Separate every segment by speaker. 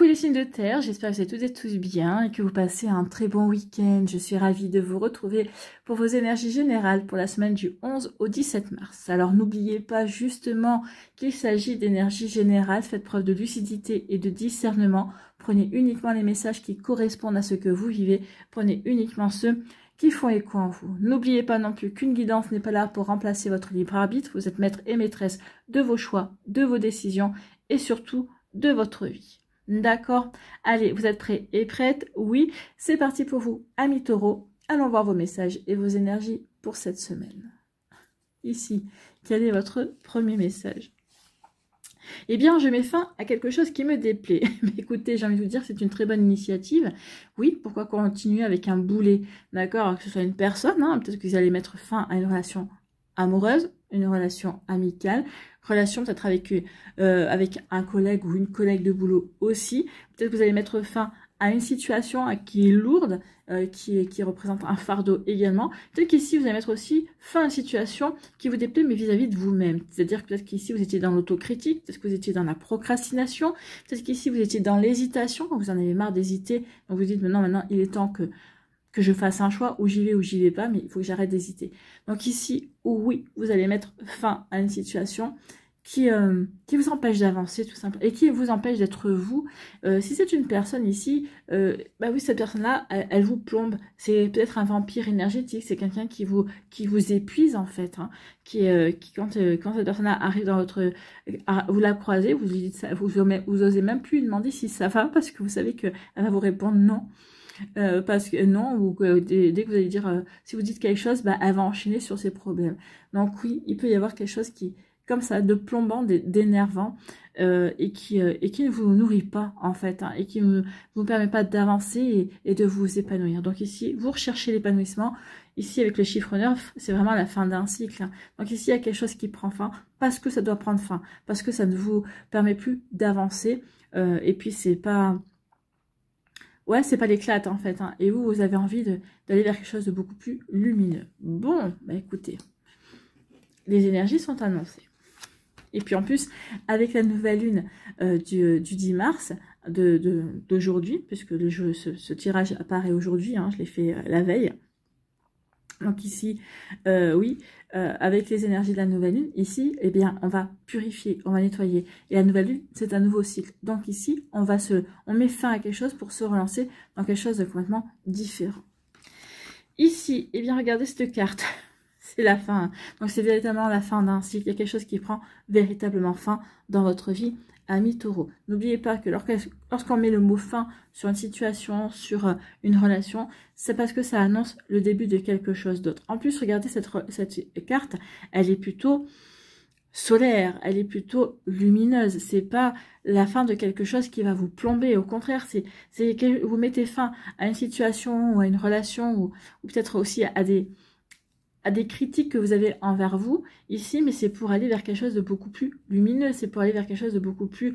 Speaker 1: Coucou les signes de terre, j'espère que vous allez toutes et tous bien et que vous passez un très bon week-end. Je suis ravie de vous retrouver pour vos énergies générales pour la semaine du 11 au 17 mars. Alors n'oubliez pas justement qu'il s'agit d'énergie générale, faites preuve de lucidité et de discernement. Prenez uniquement les messages qui correspondent à ce que vous vivez, prenez uniquement ceux qui font écho en vous. N'oubliez pas non plus qu'une guidance n'est pas là pour remplacer votre libre arbitre. Vous êtes maître et maîtresse de vos choix, de vos décisions et surtout de votre vie. D'accord? Allez, vous êtes prêts et prêtes? Oui, c'est parti pour vous, amis taureaux. Allons voir vos messages et vos énergies pour cette semaine. Ici, quel est votre premier message? Eh bien, je mets fin à quelque chose qui me déplaît. Mais écoutez, j'ai envie de vous dire, c'est une très bonne initiative. Oui, pourquoi continuer avec un boulet? D'accord? Que ce soit une personne, hein, peut-être que vous allez mettre fin à une relation amoureuse, une relation amicale, relation peut-être avec un collègue ou une collègue de boulot aussi. Peut-être que vous allez mettre fin à une situation qui est lourde, qui représente un fardeau également. Peut-être qu'ici, vous allez mettre aussi fin à une situation qui vous déplaît, mais vis-à-vis de vous-même. C'est-à-dire que peut-être qu'ici, vous étiez dans l'autocritique, peut-être que vous étiez dans la procrastination, peut-être qu'ici, vous étiez dans l'hésitation, vous en avez marre d'hésiter, donc vous dites maintenant, il est temps que je fasse un choix, où j'y vais ou j'y vais pas, mais il faut que j'arrête d'hésiter. Donc ici, oui, vous allez mettre fin à une situation qui vous empêche d'avancer tout simplement, et qui vous empêche d'être vous. Si c'est une personne ici, bah oui, cette personne-là, elle vous plombe. C'est peut-être un vampire énergétique, c'est quelqu'un qui vous épuise en fait, hein, qui quand cette personne-là arrive dans votre... vous la croisez, vous lui dites ça, vous osez même plus lui demander si ça va, parce que vous savez qu'elle va vous répondre non. Parce que non, ou dès que vous allez dire, si vous dites quelque chose, bah, elle va enchaîner sur ses problèmes. Donc oui, il peut y avoir quelque chose qui, comme ça, de plombant, d'énervant, et qui ne vous nourrit pas en fait, hein, et qui ne vous permet pas d'avancer et de vous épanouir. Donc ici, vous recherchez l'épanouissement. Ici, avec le chiffre 9, c'est vraiment la fin d'un cycle, hein. Donc ici, il y a quelque chose qui prend fin, parce que ça doit prendre fin, parce que ça ne vous permet plus d'avancer, et puis c'est pas... Ouais, c'est pas l'éclate en fait, hein. Et vous avez envie d'aller vers quelque chose de beaucoup plus lumineux. Bon, bah écoutez, les énergies sont annoncées. Et puis en plus, avec la nouvelle lune du 10 mars d'aujourd'hui, puisque ce tirage apparaît aujourd'hui, hein, je l'ai fait la veille. Donc ici, oui, avec les énergies de la nouvelle lune, ici, eh bien, on va purifier, on va nettoyer. Et la nouvelle lune, c'est un nouveau cycle. Donc ici, on met fin à quelque chose pour se relancer dans quelque chose de complètement différent. Ici, eh bien, regardez cette carte. C'est la fin. Donc c'est véritablement la fin d'un cycle. Il y a quelque chose qui prend véritablement fin dans votre vie, amis taureaux. N'oubliez pas que lorsqu'on met le mot fin sur une situation, sur une relation, c'est parce que ça annonce le début de quelque chose d'autre. En plus, regardez cette carte, elle est plutôt solaire, elle est plutôt lumineuse. C'est pas la fin de quelque chose qui va vous plomber. Au contraire, c'est que vous mettez fin à une situation ou à une relation, ou peut-être aussi à des critiques que vous avez envers vous ici, mais c'est pour aller vers quelque chose de beaucoup plus lumineux, c'est pour aller vers quelque chose de beaucoup plus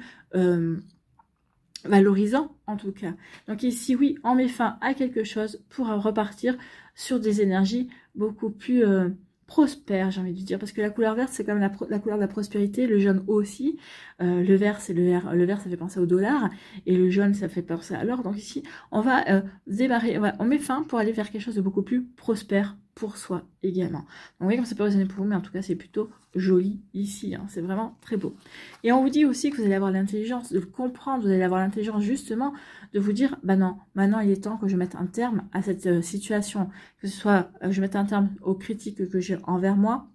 Speaker 1: valorisant en tout cas. Donc ici, oui, on met fin à quelque chose pour repartir sur des énergies beaucoup plus prospères, j'ai envie de dire, parce que la couleur verte, c'est comme la couleur de la prospérité, le jaune aussi, le vert, c'est le vert, ça fait penser au dollar, et le jaune, ça fait penser à l'or. Donc ici, on va débarrer, on met fin pour aller vers quelque chose de beaucoup plus prospère pour soi également. Donc vous voyez comme ça peut résonner pour vous, mais en tout cas c'est plutôt joli ici, hein. C'est vraiment très beau. Et on vous dit aussi que vous allez avoir l'intelligence de le comprendre, vous allez avoir l'intelligence justement de vous dire, bah non, maintenant il est temps que je mette un terme à cette situation, que ce soit, je mette un terme aux critiques que j'ai envers moi,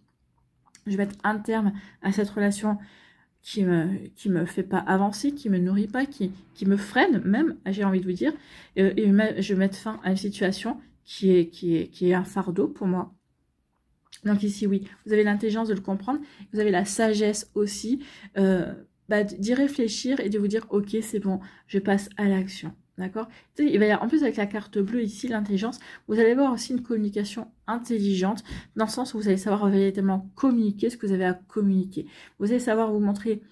Speaker 1: je mette un terme à cette relation qui me fait pas avancer, qui me nourrit pas, qui me freine même, j'ai envie de vous dire, et je vais mettre fin à une situation qui est un fardeau pour moi. Donc ici, oui, vous avez l'intelligence de le comprendre, vous avez la sagesse aussi, d'y réfléchir et de vous dire, ok, c'est bon, je passe à l'action, d'accord? Il va y avoir, en plus avec la carte bleue ici, l'intelligence, vous allez avoir aussi une communication intelligente, dans le sens où vous allez savoir véritablement communiquer ce que vous avez à communiquer. Vous allez savoir vous montrer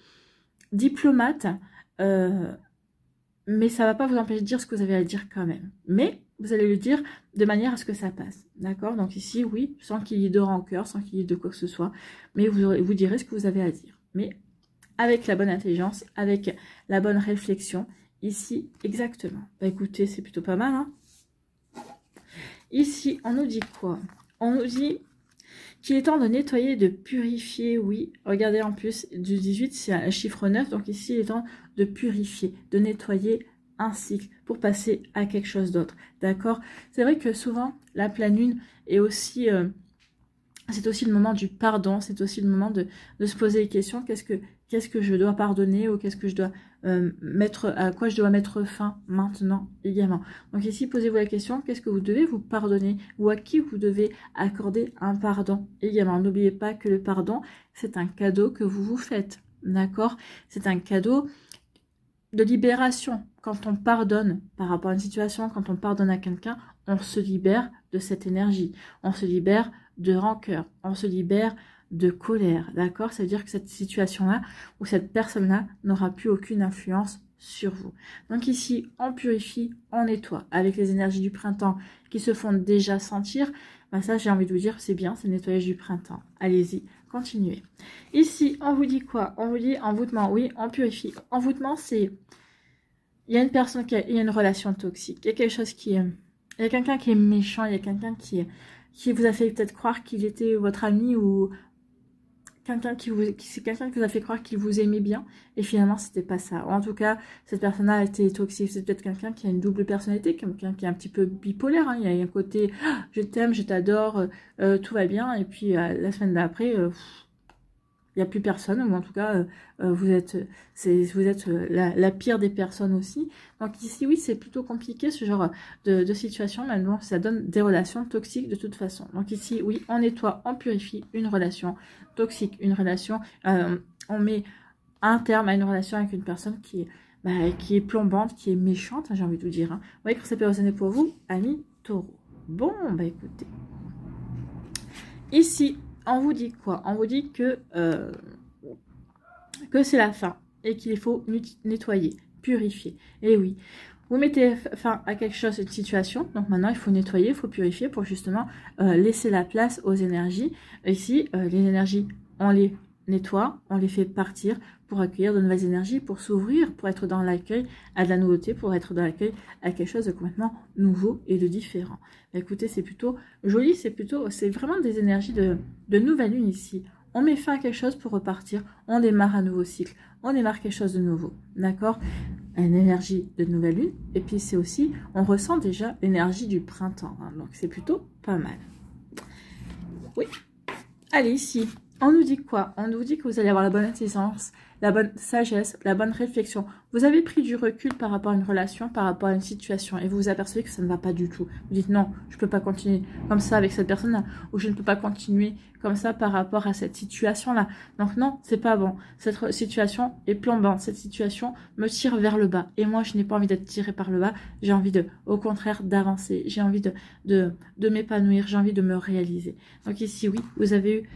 Speaker 1: diplomate, mais ça ne va pas vous empêcher de dire ce que vous avez à dire quand même. Mais vous allez le dire de manière à ce que ça passe. D'accord? Donc ici, oui, sans qu'il y ait de rancœur, sans qu'il y ait de quoi que ce soit. Mais vous direz ce que vous avez à dire. Mais avec la bonne intelligence, avec la bonne réflexion ici, exactement. Bah écoutez, c'est plutôt pas mal, hein. Ici, on nous dit quoi? On nous dit qu'il est temps de nettoyer, de purifier, oui. Regardez, en plus, du 18, c'est un chiffre 9, donc ici, il est temps de purifier, de nettoyer un cycle pour passer à quelque chose d'autre, d'accord? C'est vrai que souvent, la pleine lune est aussi... c'est aussi le moment du pardon, c'est aussi le moment de se poser les questions. Qu'est-ce que je dois pardonner, ou qu'est-ce que je dois à quoi je dois mettre fin maintenant également. Donc ici, posez-vous la question, qu'est-ce que vous devez vous pardonner, ou à qui vous devez accorder un pardon également. N'oubliez pas que le pardon, c'est un cadeau que vous vous faites, d'accord? C'est un cadeau de libération. Quand on pardonne par rapport à une situation, quand on pardonne à quelqu'un, on se libère de cette énergie, on se libère de rancœur, on se libère de colère, d'accord? Ça veut dire que cette situation-là ou cette personne-là n'aura plus aucune influence sur vous. Donc ici, on purifie, on nettoie. Avec les énergies du printemps qui se font déjà sentir, ben ça, j'ai envie de vous dire, c'est bien, c'est le nettoyage du printemps. Allez-y, continuez. Ici, on vous dit quoi? On vous dit envoûtement, oui, on purifie. Envoûtement, c'est... Il y a une personne il y a une relation toxique, il y a quelque chose qui est... Il y a quelqu'un qui est méchant, il y a quelqu'un qui vous a fait peut-être croire qu'il était votre ami, ou quelqu'un c'est quelqu'un qui vous a fait croire qu'il vous aimait bien, et finalement c'était pas ça. Ou en tout cas, cette personne-là a été toxique. C'est peut-être quelqu'un qui a une double personnalité, quelqu'un qui est un petit peu bipolaire, hein. Il y a un côté je t'aime, je t'adore, tout va bien, et puis la semaine d'après, il n'y a plus personne, ou en tout cas, vous êtes la pire des personnes aussi. Donc ici, oui, c'est plutôt compliqué ce genre de situation, mais bon, ça donne des relations toxiques de toute façon. Donc ici, oui, on nettoie, on purifie une relation toxique, une relation, on met un terme à une relation avec une personne qui est plombante, qui est méchante, hein, j'ai envie de vous dire. Hein. Vous voyez que c'est pas résonné pour vous, amis taureaux. Bon, bah écoutez. Ici, on vous dit quoi? On vous dit que c'est la fin et qu'il faut nettoyer, purifier. Et oui, vous mettez fin à quelque chose, une situation. Donc maintenant, il faut nettoyer, il faut purifier pour justement laisser la place aux énergies. Ici, les énergies, on les nettoie, on les fait partir pour accueillir de nouvelles énergies, pour s'ouvrir, pour être dans l'accueil à de la nouveauté, pour être dans l'accueil à quelque chose de complètement nouveau et de différent. Écoutez, c'est plutôt joli, c'est vraiment des énergies de nouvelle lune ici. On met fin à quelque chose pour repartir, on démarre un nouveau cycle, on démarre quelque chose de nouveau, d'accord? Une énergie de nouvelle lune, et puis c'est aussi, on ressent déjà l'énergie du printemps, hein, donc c'est plutôt pas mal. Oui, allez ici. On nous dit quoi? On nous dit que vous allez avoir la bonne intelligence, la bonne sagesse, la bonne réflexion. Vous avez pris du recul par rapport à une relation, par rapport à une situation, et vous vous apercevez que ça ne va pas du tout. Vous dites non, je ne peux pas continuer comme ça avec cette personne-là, ou je ne peux pas continuer comme ça par rapport à cette situation-là. Donc non, c'est pas bon. Cette situation est plombante, cette situation me tire vers le bas. Et moi, je n'ai pas envie d'être tirée par le bas, j'ai envie au contraire, d'avancer. J'ai envie de m'épanouir, j'ai envie de me réaliser. Donc ici, oui, vous avez eu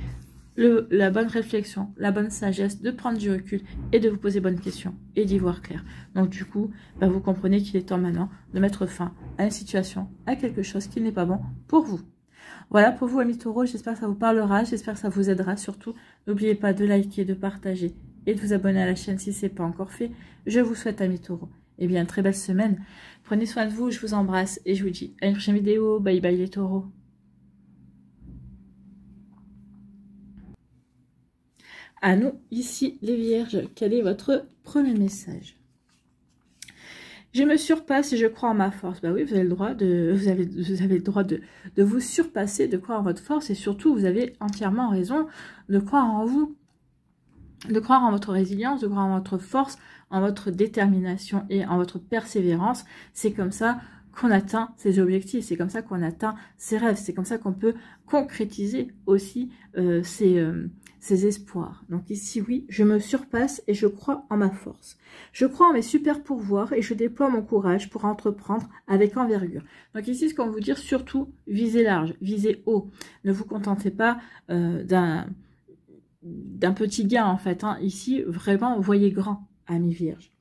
Speaker 1: la bonne réflexion, la bonne sagesse, de prendre du recul et de vous poser bonnes questions et d'y voir clair. Donc du coup, vous comprenez qu'il est temps maintenant de mettre fin à une situation, à quelque chose qui n'est pas bon pour vous. Voilà pour vous, amis taureaux, j'espère que ça vous parlera, j'espère que ça vous aidera. Surtout, n'oubliez pas de liker, de partager et de vous abonner à la chaîne si ce n'est pas encore fait. Je vous souhaite, amis taureaux, eh bien, une très belle semaine. Prenez soin de vous, je vous embrasse et je vous dis à une prochaine vidéo. Bye bye les taureaux. À nous, ici, les vierges, quel est votre premier message? Je me surpasse et je crois en ma force. Bah oui, vous avez le droit vous avez le droit de vous surpasser, de croire en votre force, et surtout, vous avez entièrement raison de croire en vous, de croire en votre résilience, de croire en votre force, en votre détermination et en votre persévérance. C'est comme ça qu'on atteint ses objectifs, c'est comme ça qu'on atteint ses rêves, c'est comme ça qu'on peut concrétiser aussi ses espoirs. Donc ici, oui, je me surpasse et je crois en ma force. Je crois en mes super pouvoirs et je déploie mon courage pour entreprendre avec envergure. Donc ici, ce qu'on veut vous dire, surtout, visez large, visez haut. Ne vous contentez pas d'un petit gain, en fait. Hein. Ici, vraiment, voyez grand, amis vierges.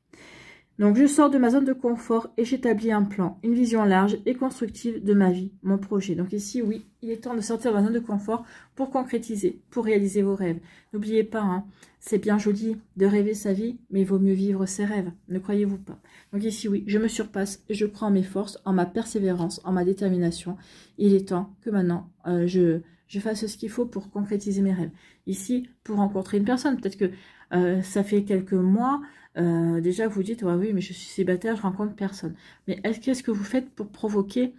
Speaker 1: Donc, je sors de ma zone de confort et j'établis un plan, une vision large et constructive de ma vie, mon projet. Donc ici, oui, il est temps de sortir de ma zone de confort pour concrétiser, pour réaliser vos rêves. N'oubliez pas, hein, c'est bien joli de rêver sa vie, mais il vaut mieux vivre ses rêves. Ne croyez-vous pas? Donc ici, oui, je me surpasse et je crois en mes forces, en ma persévérance, en ma détermination. Il est temps que maintenant, je fasse ce qu'il faut pour concrétiser mes rêves. Ici, pour rencontrer une personne, peut-être que ça fait quelques mois... déjà vous dites ouais, oui mais je suis célibataire, je rencontre personne, mais qu'est-ce que vous faites pour provoquer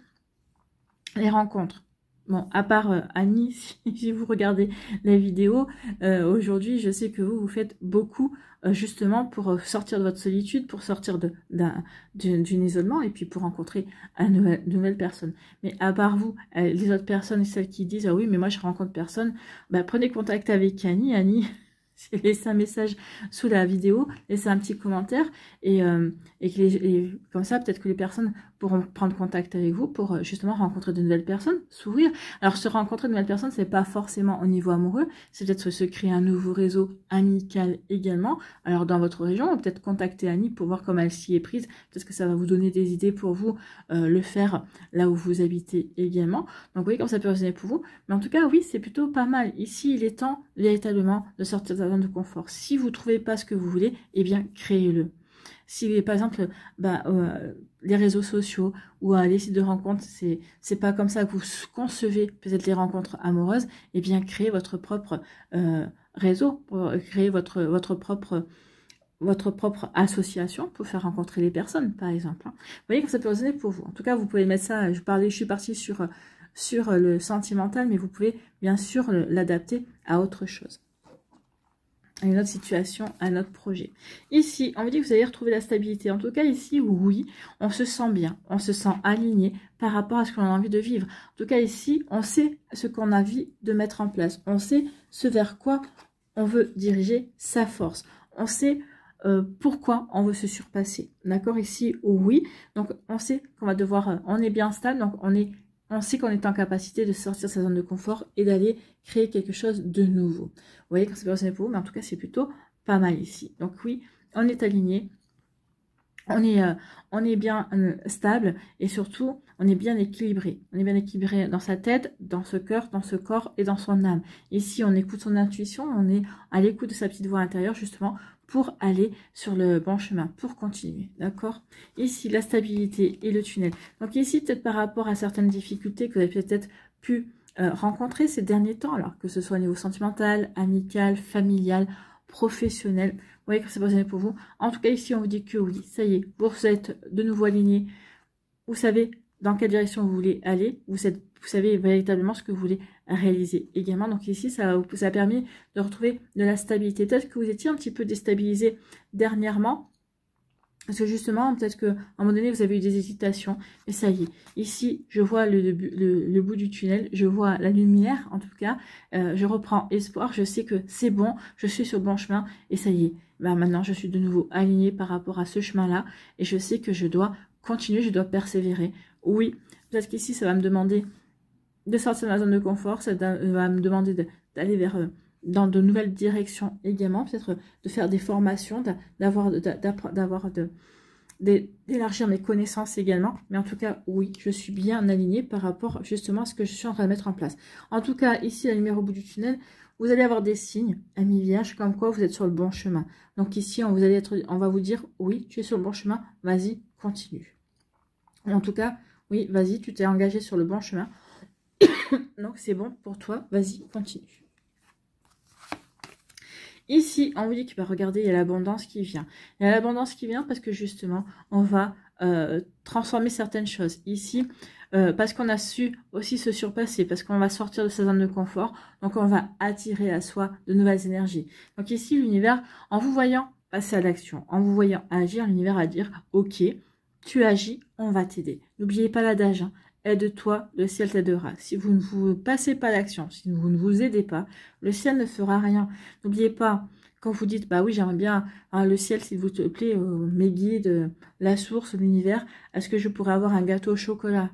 Speaker 1: les rencontres? Bon, à part Annie, si vous regardez la vidéo aujourd'hui, je sais que vous faites beaucoup justement pour sortir de votre solitude, pour sortir d'un isolement et puis pour rencontrer de nouvelles personnes. Mais à part vous, les autres personnes, celles qui disent ah oui mais moi je rencontre personne, bah, prenez contact avec Annie. Laissez un message sous la vidéo, laissez un petit commentaire et comme ça peut-être que les personnes pourront prendre contact avec vous pour justement rencontrer de nouvelles personnes, s'ouvrir. Alors se rencontrer de nouvelles personnes, c'est pas forcément au niveau amoureux, c'est peut-être se créer un nouveau réseau amical également. Alors dans votre région, ou peut-être contacter Annie pour voir comment elle s'y est prise, peut-être que ça va vous donner des idées pour vous le faire là où vous habitez également. Donc vous voyez comme ça peut résonner pour vous, mais en tout cas oui c'est plutôt pas mal. Ici il est temps véritablement de sortir de la zone de confort. Si vous ne trouvez pas ce que vous voulez, eh bien créez-le. Si par exemple les réseaux sociaux ou les sites de rencontres, c'est pas comme ça que vous concevez peut-être les rencontres amoureuses, eh bien créez votre propre réseau, créez votre propre association pour faire rencontrer les personnes, par exemple. Vous voyez que ça peut résonner pour vous. En tout cas, vous pouvez mettre ça, je suis partie sur le sentimental, mais vous pouvez bien sûr l'adapter à autre chose, à une autre situation, à un autre projet. Ici, on vous dit que vous allez retrouver la stabilité. En tout cas, ici, oui, on se sent bien, on se sent aligné par rapport à ce qu'on a envie de vivre. En tout cas, ici, on sait ce qu'on a envie de mettre en place. On sait ce vers quoi on veut diriger sa force. On sait pourquoi on veut se surpasser. D'accord? Ici, oui. Donc, on sait qu'on va devoir... on est bien stable, donc on sait qu'on est en capacité de sortir de sa zone de confort et d'aller créer quelque chose de nouveau. Vous voyez, quand c'est pas possible pour vous, mais en tout cas, c'est plutôt pas mal ici. Donc oui, on est aligné, on est bien stable et surtout, on est bien équilibré. On est bien équilibré dans sa tête, dans ce cœur, dans ce corps et dans son âme. Ici, on écoute son intuition, on est à l'écoute de sa petite voix intérieure, justement, pour aller sur le bon chemin, pour continuer, d'accord? Ici, la stabilité et le tunnel. Donc ici, peut-être par rapport à certaines difficultés que vous avez peut-être pu rencontrer ces derniers temps, alors que ce soit au niveau sentimental, amical, familial, professionnel. Vous voyez que c'est possible pour vous. En tout cas, ici, on vous dit que oui, ça y est, vous êtes de nouveau aligné. Vous savez dans quelle direction vous voulez aller. Vous savez véritablement ce que vous voulez réaliser également. Donc ici, ça vous a permis de retrouver de la stabilité. Peut-être que vous étiez un petit peu déstabilisé dernièrement. Parce que justement, peut-être qu'à un moment donné, vous avez eu des hésitations. Et ça y est. Ici, je vois le bout du tunnel. Je vois la lumière, en tout cas. Je reprends espoir. Je sais que c'est bon. Je suis sur le bon chemin. Et ça y est. Ben, maintenant, je suis de nouveau alignée par rapport à ce chemin-là. Et je sais que je dois continuer. Je dois persévérer. Oui, peut-être qu'ici, ça va me demander de sortir de ma zone de confort. Ça va me demander d'aller vers... dans de nouvelles directions également, peut-être de faire des formations, d'élargir mes connaissances également. Mais en tout cas, oui, je suis bien alignée par rapport justement à ce que je suis en train de mettre en place. En tout cas, ici, la lumière au bout du tunnel, vous allez avoir des signes, amis vierges, comme quoi vous êtes sur le bon chemin. Donc ici, on va vous dire, oui, tu es sur le bon chemin, vas-y, continue. En tout cas, oui, vas-y, tu t'es engagé sur le bon chemin. Donc c'est bon pour toi, vas-y, continue. Ici, on vous dit que regardez, il y a l'abondance qui vient. Il y a l'abondance qui vient parce que justement, on va transformer certaines choses. Ici, parce qu'on a su aussi se surpasser, parce qu'on va sortir de sa zone de confort, donc on va attirer à soi de nouvelles énergies. Donc ici, l'univers, en vous voyant passer à l'action, en vous voyant agir, l'univers va dire, ok, tu agis, on va t'aider. N'oubliez pas l'adage, hein. Aide-toi, le ciel t'aidera. Si vous ne vous passez pas l'action, si vous ne vous aidez pas, le ciel ne fera rien. N'oubliez pas, quand vous dites, bah oui, j'aimerais bien le ciel, s'il vous plaît, mes guides, la source, l'univers, est-ce que je pourrais avoir un gâteau au chocolat?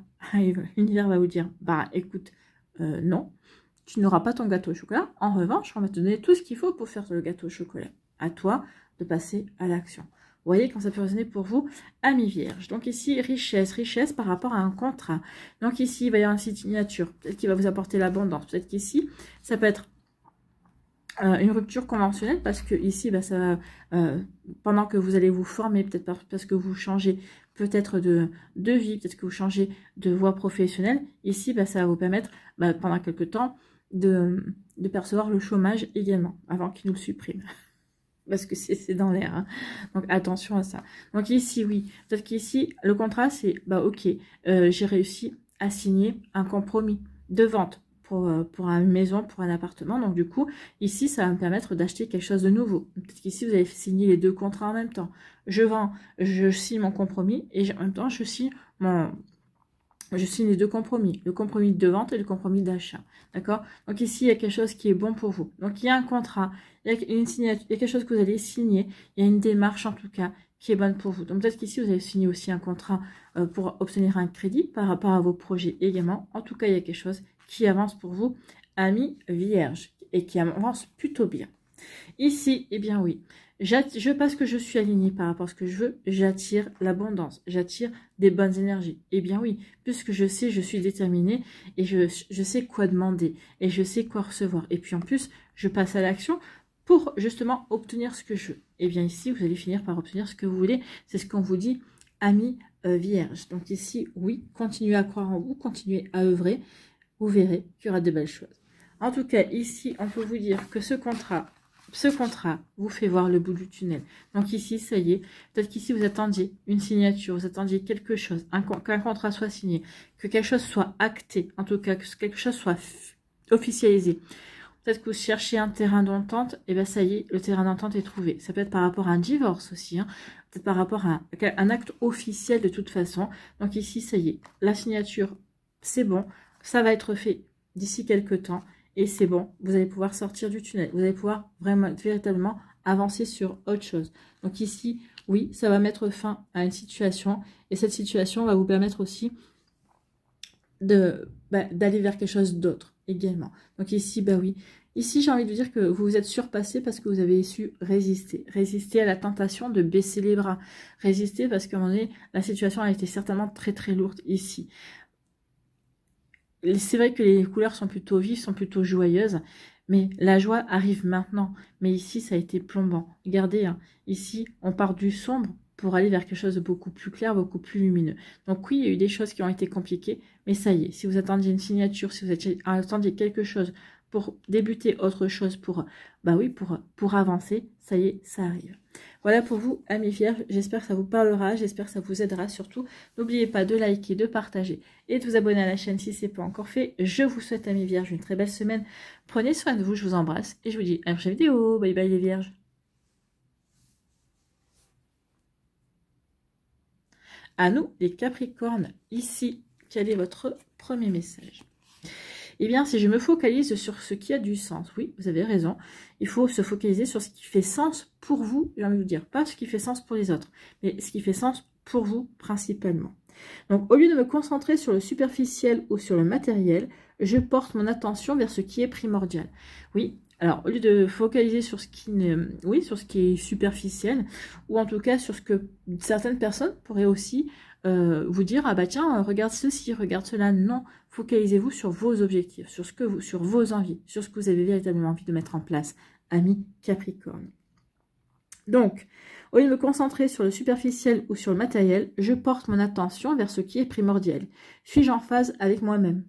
Speaker 1: L'univers va vous dire, bah écoute, non, tu n'auras pas ton gâteau au chocolat. En revanche, on va te donner tout ce qu'il faut pour faire le gâteau au chocolat. À toi de passer à l'action. voyez quand ça peut résonner pour vous, amis vierges. Donc ici, richesse, richesse par rapport à un contrat. Donc ici, il va y avoir une signature, peut-être qu'il va vous apporter l'abondance. Peut-être qu'ici, ça peut être une rupture conventionnelle parce que ici, bah, ça va, pendant que vous allez vous former, peut-être parce que vous changez peut-être de vie, peut-être que vous changez de voie professionnelle. Ici, bah, ça va vous permettre, bah, pendant quelques temps, de percevoir le chômage également, avant qu'il nous le supprime. Parce que c'est dans l'air. Hein. Donc, attention à ça. Donc, ici, oui. Peut-être qu'ici, le contrat, c'est, bah, ok, j'ai réussi à signer un compromis de vente pour une maison, pour un appartement. Donc, du coup, ici, ça va me permettre d'acheter quelque chose de nouveau. Peut-être qu'ici, vous avez signé les deux contrats en même temps. Je vends, je signe mon compromis et en même temps, je signe les deux compromis, le compromis de vente et le compromis d'achat, d'accord? Donc ici, il y a quelque chose qui est bon pour vous. Donc il y a un contrat, il y a une signature, il y a quelque chose que vous allez signer, il y a une démarche en tout cas qui est bonne pour vous. Donc peut-être qu'ici, vous avez signé aussi un contrat pour obtenir un crédit par rapport à vos projets également. En tout cas, il y a quelque chose qui avance pour vous, amis vierges, et qui avance plutôt bien. Ici, eh bien oui, parce que je suis alignée par rapport à ce que je veux, j'attire l'abondance, j'attire des bonnes énergies. Eh bien oui, puisque je sais, je suis déterminée et je sais quoi demander et je sais quoi recevoir. Et puis en plus, je passe à l'action pour justement obtenir ce que je veux. Eh bien ici, vous allez finir par obtenir ce que vous voulez. C'est ce qu'on vous dit, amis vierges. Donc ici, oui, continuez à croire en vous, continuez à œuvrer. Vous verrez qu'il y aura de belles choses. En tout cas, ici, on peut vous dire que ce contrat vous fait voir le bout du tunnel. Donc ici, ça y est, peut-être qu'ici, vous attendiez une signature, vous attendiez quelque chose, qu'un contrat soit signé, que quelque chose soit acté, en tout cas, que quelque chose soit officialisé. Peut-être que vous cherchez un terrain d'entente, et bien ça y est, le terrain d'entente est trouvé. Ça peut être par rapport à un divorce aussi, hein, peut-être par rapport à un acte officiel de toute façon. Donc ici, ça y est, la signature, c'est bon, ça va être fait d'ici quelques temps. Et c'est bon, vous allez pouvoir sortir du tunnel. Vous allez pouvoir véritablement avancer sur autre chose. Donc ici, oui, ça va mettre fin à une situation. Et cette situation va vous permettre aussi d'aller vers quelque chose d'autre également. Donc ici, bah oui. Ici, j'ai envie de vous dire que vous vous êtes surpassé parce que vous avez su résister. Résister à la tentation de baisser les bras. Résister parce qu'à un moment donné, la situation a été certainement très très lourde ici. C'est vrai que les couleurs sont plutôt vives, sont plutôt joyeuses, mais la joie arrive maintenant. Mais ici, ça a été plombant. Regardez, hein, ici, on part du sombre pour aller vers quelque chose de beaucoup plus clair, beaucoup plus lumineux. Donc oui, il y a eu des choses qui ont été compliquées, mais ça y est, si vous attendiez une signature, si vous attendiez quelque chose pour débuter autre chose, bah oui, pour avancer, ça y est, ça arrive. Voilà pour vous, amis vierges, j'espère que ça vous parlera, j'espère que ça vous aidera surtout. N'oubliez pas de liker, de partager et de vous abonner à la chaîne si ce n'est pas encore fait. Je vous souhaite, amis vierges, une très belle semaine. Prenez soin de vous, je vous embrasse et je vous dis à la prochaine vidéo. Bye bye les vierges. À nous, les Capricornes, ici, quel est votre premier message? Eh bien, si je me focalise sur ce qui a du sens, oui, vous avez raison, il faut se focaliser sur ce qui fait sens pour vous, j'ai envie de vous dire, pas ce qui fait sens pour les autres, mais ce qui fait sens pour vous principalement. Donc, au lieu de me concentrer sur le superficiel ou sur le matériel, je porte mon attention vers ce qui est primordial. Oui, alors, au lieu de focaliser sur ce qui est superficiel, ou en tout cas sur ce que certaines personnes pourraient aussi vous dire, ah bah tiens, regarde ceci, regarde cela. Non, focalisez-vous sur vos objectifs, sur vos envies, sur ce que vous avez véritablement envie de mettre en place, amis Capricorne. Donc, au lieu de me concentrer sur le superficiel ou sur le matériel, je porte mon attention vers ce qui est primordial. Suis-je en phase avec moi-même?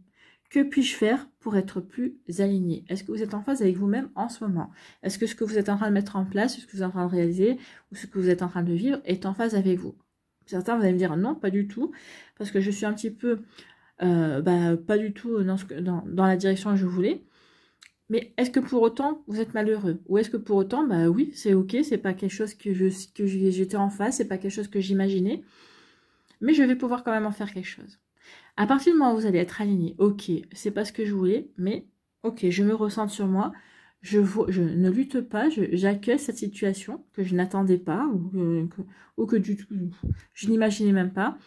Speaker 1: Que puis-je faire pour être plus aligné? Est-ce que vous êtes en phase avec vous-même en ce moment? Est-ce que ce que vous êtes en train de mettre en place, ce que vous êtes en train de réaliser, ou ce que vous êtes en train de vivre est en phase avec vous? Certains, vous allez me dire non, pas du tout, parce que je suis un petit peu, pas du tout dans la direction que je voulais. Mais est-ce que pour autant, vous êtes malheureux? Ou est-ce que pour autant, bah oui, c'est ok, c'est pas quelque chose que j'étais en face, c'est pas quelque chose que j'imaginais, mais je vais pouvoir quand même en faire quelque chose. À partir du moment où vous allez être aligné, ok, c'est pas ce que je voulais, mais ok, je me ressens sur moi, je ne lutte pas, j'accueille cette situation que je n'attendais pas ou que du tout, je n'imaginais même pas.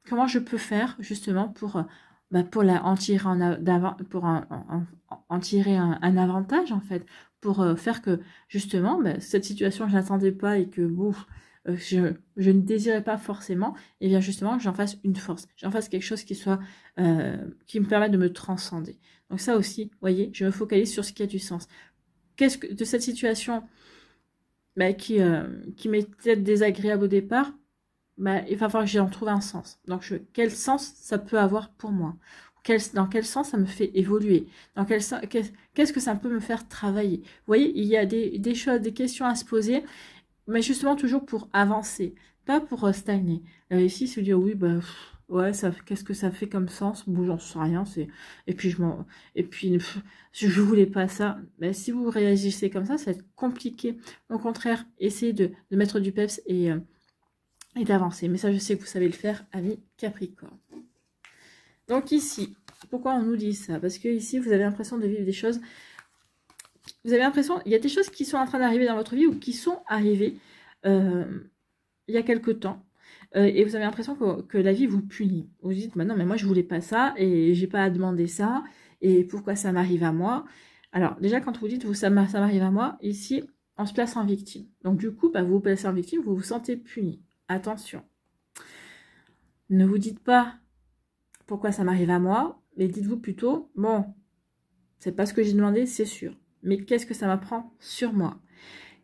Speaker 1: Comment je peux faire justement pour en tirer un avantage en fait, pour faire que justement cette situation je n'attendais pas et que je ne désirais pas forcément, et bien justement, j'en fasse une force. J'en fasse quelque chose qui soit, qui me permette de me transcender. Donc ça aussi, vous voyez, je me focalise sur ce qui a du sens. Qu'est-ce que de cette situation qui m'est peut-être désagréable au départ, il va falloir que j'en trouve un sens. Donc, quel sens ça peut avoir pour moi? Dans quel sens ça me fait évoluer? Dans quel sens, qu'est-ce que ça peut me faire travailler? Vous voyez, il y a des choses, des questions à se poser, mais justement toujours pour avancer, pas pour stagner. Ici, se dire oui, ouais, qu'est-ce que ça fait comme sens? Bon, j'en sais rien. Et puis je voulais pas ça. Si vous réagissez comme ça va être compliqué. Au contraire, essayez de mettre du peps et d'avancer. Mais ça, je sais que vous savez le faire, amis Capricorne. Donc ici, pourquoi on nous dit ça? Parce que ici, vous avez l'impression de vivre des choses. Vous avez l'impression, il y a des choses qui sont en train d'arriver dans votre vie ou qui sont arrivées il y a quelque temps. Et vous avez l'impression que la vie vous punit. Vous vous dites, non, mais moi, je voulais pas ça et j'ai pas à demander ça. Et pourquoi ça m'arrive à moi? Alors, déjà, quand vous dites, ça m'arrive à moi, ici, on se place en victime. Donc, du coup, vous vous placez en victime, vous vous sentez puni. Attention. Ne vous dites pas pourquoi ça m'arrive à moi, mais dites-vous plutôt, bon, c'est pas ce que j'ai demandé, c'est sûr. Mais qu'est-ce que ça m'apprend sur moi?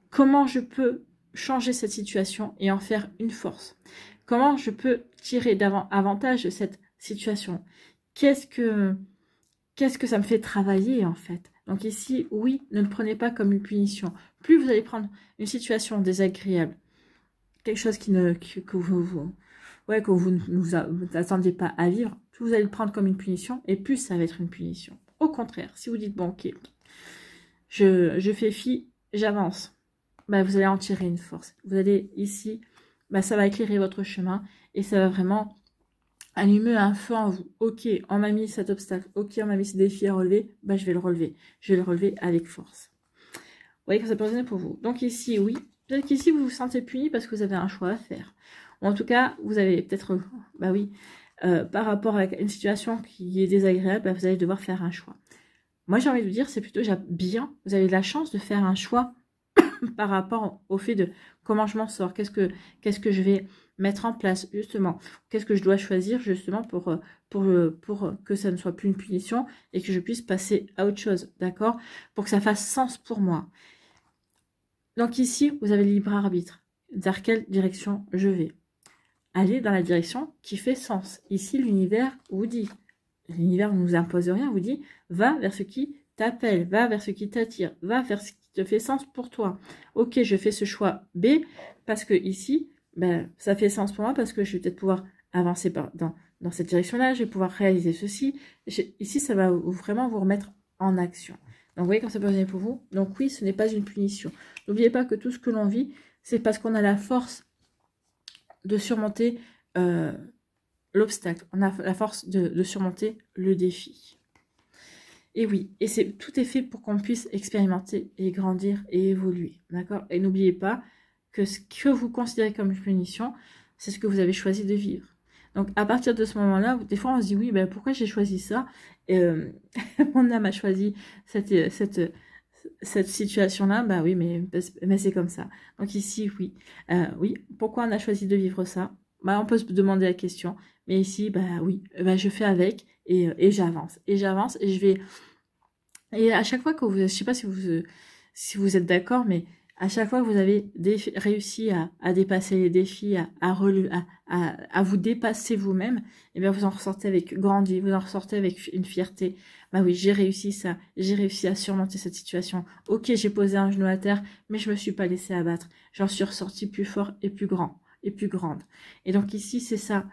Speaker 1: Comment je peux changer cette situation et en faire une force? Comment je peux tirer avantage de cette situation? Qu'est-ce que ça me fait travailler en fait? Donc ici, oui, ne le prenez pas comme une punition. Plus vous allez prendre une situation désagréable, quelque chose que vous ne attendiez pas à vivre, plus vous allez le prendre comme une punition et plus ça va être une punition. Au contraire, si vous dites, bon, ok, je fais fi, j'avance, vous allez en tirer une force. Vous allez ici, ça va éclairer votre chemin et ça va vraiment allumer un feu en vous. Ok, on m'a mis cet obstacle, ok, on m'a mis ce défi à relever, je vais le relever. Je vais le relever avec force. Vous voyez que ça peut résonner pour vous. Donc ici, oui, peut-être qu'ici, vous vous sentez puni parce que vous avez un choix à faire. Ou en tout cas, vous avez peut-être, par rapport à une situation qui est désagréable, vous allez devoir faire un choix. Moi, j'ai envie de vous dire, c'est plutôt bien, vous avez de la chance de faire un choix par rapport au fait de comment je m'en sors, qu'est-ce que je vais mettre en place, justement, qu'est-ce que je dois choisir, justement, pour que ça ne soit plus une punition et que je puisse passer à autre chose, d'accord? Pour que ça fasse sens pour moi. Donc ici, vous avez le libre arbitre. Vers quelle direction je vais? Allez dans la direction qui fait sens. Ici, l'univers vous dit, l'univers ne nous impose rien, vous dit, va vers ce qui t'appelle, va vers ce qui t'attire, va vers ce qui te fait sens pour toi. Ok, je fais ce choix B, parce que ici, ça fait sens pour moi, parce que je vais peut-être pouvoir avancer dans cette direction-là, je vais pouvoir réaliser ceci. Ici, ça va vraiment vous remettre en action. Donc, vous voyez quand ça peut résonner pour vous. Donc oui, ce n'est pas une punition. N'oubliez pas que tout ce que l'on vit, c'est parce qu'on a la force de surmonter l'obstacle. On a la force de surmonter le défi. Et oui, et tout est fait pour qu'on puisse expérimenter et grandir et évoluer. D'accord? Et n'oubliez pas que ce que vous considérez comme une punition, c'est ce que vous avez choisi de vivre. Donc, à partir de ce moment-là, des fois, on se dit, oui, pourquoi j'ai choisi ça? Mon âme a choisi cette situation-là, oui, mais c'est comme ça. Donc ici, oui. Oui, pourquoi on a choisi de vivre ça? On peut se demander la question. Mais ici, oui, je fais avec et j'avance. Et j'avance et je vais... Et à chaque fois que vous... Je sais pas si vous êtes d'accord, mais à chaque fois que vous avez réussi à dépasser les défis, à vous dépasser vous-même, vous en ressortez avec grandi, vous en ressortez avec une fierté. Oui, j'ai réussi ça, j'ai réussi à surmonter cette situation. Ok, j'ai posé un genou à terre, mais je me suis pas laissé abattre. J'en suis ressorti plus fort et plus grand et plus grande. Et donc ici, c'est ça,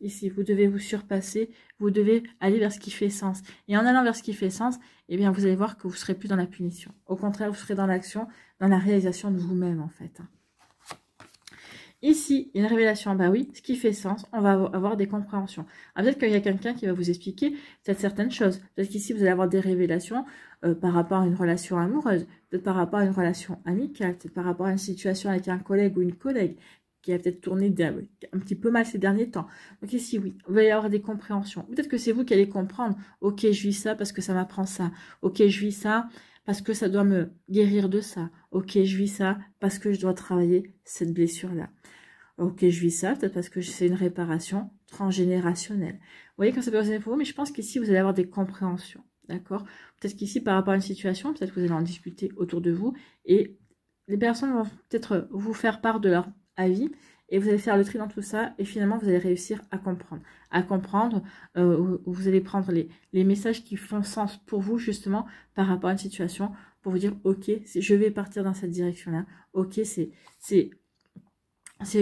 Speaker 1: ici, vous devez vous surpasser, vous devez aller vers ce qui fait sens. Et en allant vers ce qui fait sens, vous allez voir que vous serez plus dans la punition. Au contraire, vous serez dans l'action, dans la réalisation de vous-même, en fait. Ici, une révélation, oui, ce qui fait sens, on va avoir des compréhensions. Peut-être qu'il y a quelqu'un qui va vous expliquer peut-être certaines choses. Peut-être qu'ici, vous allez avoir des révélations par rapport à une relation amoureuse, peut-être par rapport à une relation amicale, peut-être par rapport à une situation avec un collègue ou une collègue qui a peut-être tourné un petit peu mal ces derniers temps. Donc ici, oui, vous allez avoir des compréhensions. Peut-être que c'est vous qui allez comprendre, ok, je vis ça parce que ça m'apprend ça. Ok, je vis ça parce que ça doit me guérir de ça. Ok, je vis ça parce que je dois travailler cette blessure-là. Ok, je vis ça peut-être parce que c'est une réparation transgénérationnelle. Vous voyez quand ça peut résonner pour vous, mais je pense qu'ici, vous allez avoir des compréhensions. D'accord? Peut-être qu'ici, par rapport à une situation, peut-être que vous allez en discuter autour de vous et les personnes vont peut-être vous faire part de leur avis et vous allez faire le tri dans tout ça et finalement, vous allez réussir à comprendre. À comprendre, vous allez prendre les messages qui font sens pour vous, justement, par rapport à une situation, pour vous dire, ok, je vais partir dans cette direction-là. Ok, c'est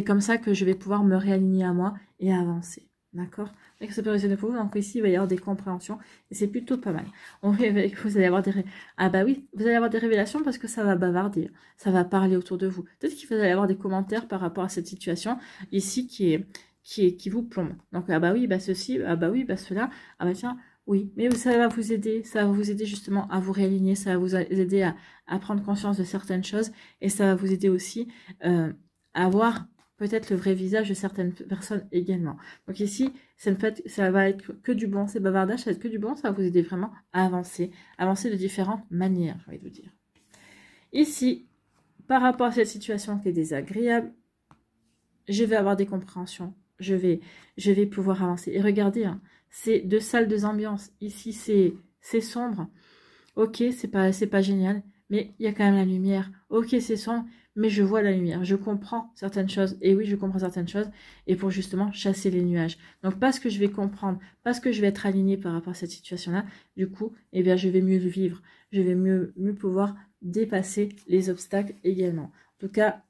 Speaker 1: comme ça que je vais pouvoir me réaligner à moi et avancer. D'accord? Donc ça peut résonner pour vous. Donc ici, il va y avoir des compréhensions. Et c'est plutôt pas mal. Vous allez avoir Ah bah oui, vous allez avoir des révélations parce que ça va bavarder. Ça va parler autour de vous. Peut-être qu'il va y avoir des commentaires par rapport à cette situation ici qui vous plombe. Donc, ah bah oui, bah ceci, ah bah oui, bah cela. Ah bah tiens, oui. Mais ça va vous aider. Ça va vous aider justement à vous réaligner. Ça va vous aider à prendre conscience de certaines choses. Et ça va vous aider aussi à voir peut-être le vrai visage de certaines personnes également. Donc ici, ça va être que du bon, ces bavardages, ça va être que du bon, ça va vous aider vraiment à avancer de différentes manières, j'ai envie de vous dire. Ici, par rapport à cette situation qui est désagréable, je vais avoir des compréhensions, je vais pouvoir avancer. Et regardez, hein, c'est deux salles, deux ambiances. Ici, c'est sombre. Ok, c'est pas génial, mais il y a quand même la lumière. Ok, c'est sombre, mais je vois la lumière, je comprends certaines choses, et oui, je comprends certaines choses, et pour justement chasser les nuages. Donc, parce que je vais comprendre, parce que je vais être alignée par rapport à cette situation-là, du coup, eh bien, je vais mieux le vivre, je vais mieux pouvoir dépasser les obstacles également. En tout cas,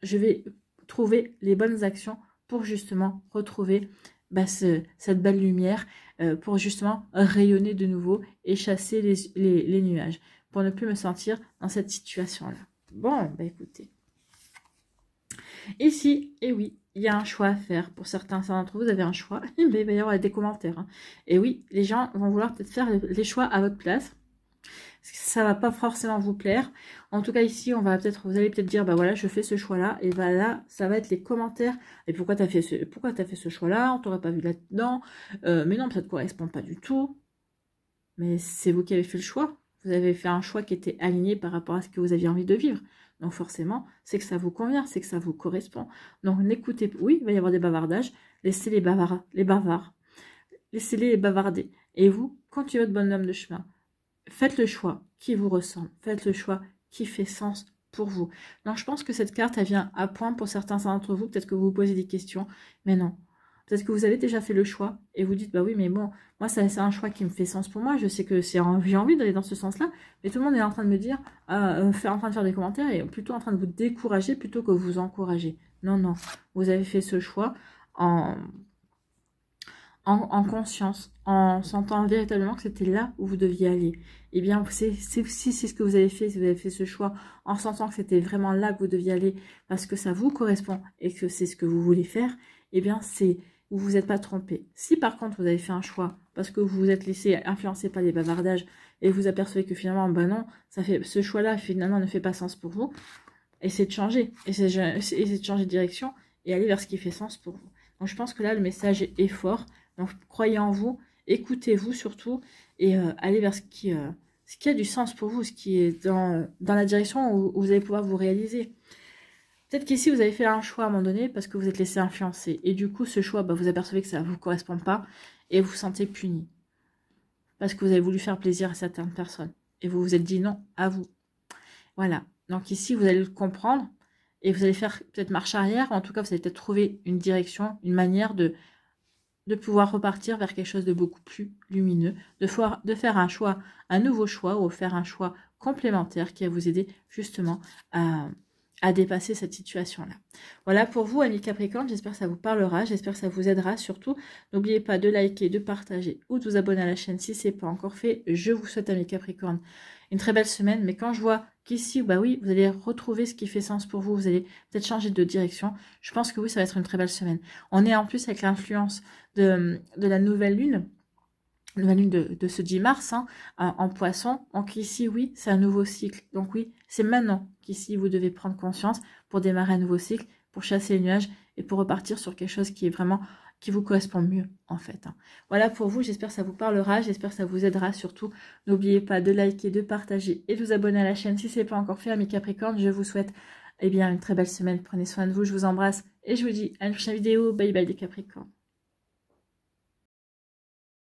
Speaker 1: je vais trouver les bonnes actions pour justement retrouver cette belle lumière, pour justement rayonner de nouveau et chasser les nuages, pour ne plus me sentir dans cette situation-là. Bon, bah écoutez. Ici, et oui, il y a un choix à faire. Pour certains d'entre vous, vous avez un choix. Mais il va y avoir des commentaires. Hein. Et oui, les gens vont vouloir peut-être faire les choix à votre place. Ça va pas forcément vous plaire. En tout cas, ici, vous allez peut-être dire, bah voilà, je fais ce choix-là. Et bah là, ça va être les commentaires. Et pourquoi t'as fait ce choix-là? On t'aurait pas vu là-dedans. Mais non, ça ne te correspond pas du tout. Mais c'est vous qui avez fait le choix. Vous avez fait un choix qui était aligné par rapport à ce que vous aviez envie de vivre. Donc forcément, c'est que ça vous convient, c'est que ça vous correspond. Donc n'écoutez pas. Oui, il va y avoir des bavardages. Laissez les bavards. Laissez-les bavarder. Et vous, continuez votre bonhomme de chemin. Faites le choix qui vous ressemble. Faites le choix qui fait sens pour vous. Donc je pense que cette carte, elle vient à point pour certains d'entre vous. Peut-être que vous vous posez des questions. Mais non. Peut-être que vous avez déjà fait le choix et vous dites, bah oui, mais bon, moi, c'est un choix qui me fait sens pour moi. Je sais que j'ai envie d'aller dans ce sens-là. Mais tout le monde est en train de me dire, en train de faire des commentaires et plutôt en train de vous décourager plutôt que vous encourager. Non, non. Vous avez fait ce choix en conscience, en sentant véritablement que c'était là où vous deviez aller. Eh bien, c'est ce que vous avez fait, si vous avez fait ce choix en sentant que c'était vraiment là que vous deviez aller parce que ça vous correspond et que c'est ce que vous voulez faire, eh bien, vous vous êtes pas trompé. Si par contre, vous avez fait un choix parce que vous vous êtes laissé influencer par les bavardages et vous apercevez que finalement, ben non, ce choix-là, finalement, ne fait pas sens pour vous, essayez de changer. Essayez de changer de direction et aller vers ce qui fait sens pour vous. Donc, je pense que là, le message est fort. Donc, croyez en vous, écoutez-vous surtout et allez vers ce qui a du sens pour vous, ce qui est dans la direction où vous allez pouvoir vous réaliser. Peut-être qu'ici, vous avez fait un choix à un moment donné parce que vous êtes laissé influencer. Et du coup, ce choix, bah, vous apercevez que ça ne vous correspond pas et vous vous sentez puni. Parce que vous avez voulu faire plaisir à certaines personnes. Et vous vous êtes dit non à vous. Voilà. Donc ici, vous allez le comprendre et vous allez faire peut-être marche arrière. En tout cas, vous allez peut-être trouver une direction, une manière de pouvoir repartir vers quelque chose de beaucoup plus lumineux, de faire un choix, un nouveau choix ou faire un choix complémentaire qui va vous aider justement à dépasser cette situation-là. Voilà pour vous, amis Capricorne, j'espère que ça vous parlera, j'espère que ça vous aidera surtout. N'oubliez pas de liker, de partager ou de vous abonner à la chaîne si ce n'est pas encore fait. Je vous souhaite, amis Capricorne, une très belle semaine, mais quand je vois qu'ici, bah oui, vous allez retrouver ce qui fait sens pour vous, vous allez peut-être changer de direction, je pense que oui, ça va être une très belle semaine. On est en plus avec l'influence de la nouvelle lune de ce 10 mars hein, en poisson. Donc ici, oui, c'est un nouveau cycle. Donc oui, c'est maintenant qu'ici, vous devez prendre conscience pour démarrer un nouveau cycle, pour chasser les nuages et pour repartir sur quelque chose qui est vraiment, qui vous correspond mieux en fait. Voilà pour vous, j'espère que ça vous parlera, j'espère que ça vous aidera surtout. N'oubliez pas de liker, de partager et de vous abonner à la chaîne si ce n'est pas encore fait, mes Capricornes. Je vous souhaite une très belle semaine, prenez soin de vous, je vous embrasse et je vous dis à une prochaine vidéo. Bye bye les Capricornes.